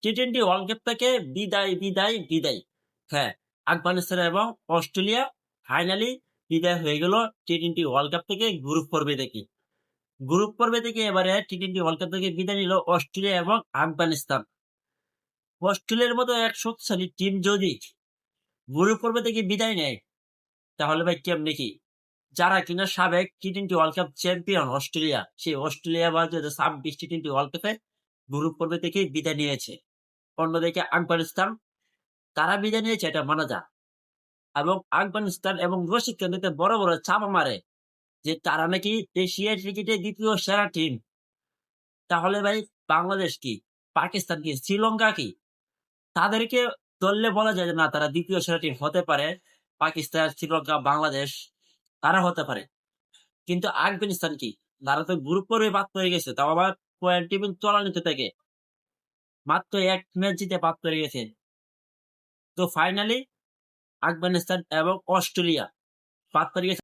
টি-20 world cup থেকে বিদায় বিদায় বিদায়। হ্যাঁ, আফগানিস্তান এবং অস্ট্রেলিয়া ফাইনালি বিদায় হয়ে গেল টি-20 ওয়ার্ল্ড কাপ থেকে গ্রুপ পর্বে থেকে। গ্রুপ পর্বে থেকে এবারে টি-20 ওয়ার্ল্ড কাপ থেকে বিদায় নিল অস্ট্রেলিয়া এবং আফগানিস্তান। অস্ট্রেলিয়ার মতো এক শক্তিশালী টিম যদি গ্রুপ পর্বে থেকে বিদায় নেয় তাহলে ভাই কেমনে কি? যারা কিনা সাবেক টি-20 ওয়ার্ল্ড কাপ চ্যাম্পিয়ন অস্ট্রেলিয়া, সেই অস্ট্রেলিয়া বা 2026 টি-20 ওয়ার্ল্ড কাপে গ্রুপ পর্বে থেকে বিদায় নিয়েছে। অন্যদিকে আফগানিস্তান, তারা বিদায় নিয়েছে, এটা মানা যায়। এবং আফগানিস্তান এবং রশিদ খানকে বড় বড় চাপা মারে যে তারা নাকি এশিয়ার ক্রিকেটে দ্বিতীয় সেরা টিম। তাহলে ভাই বাংলাদেশ কি, পাকিস্তান কি, শ্রীলঙ্কা কি? তাদেরকে ধরলে বলা যায় যে না, তারা দ্বিতীয় সেরা টিম হতে পারে। পাকিস্তান, শ্রীলঙ্কা, বাংলাদেশ তারা হতে পারে। কিন্তু আফগানিস্তান কি, তারা তো গ্রুপ পর্বে বাদ হয়ে গেছে, তাও আবার পয়েন্ট টেবিল তলানিতে থেকে মাত্র এক ম্যাচ জিতে বাদ হয়ে গেছে। তো ফাইনালি আফগানিস্তান এবং অস্ট্রেলিয়া বাদ পড়ে গেছে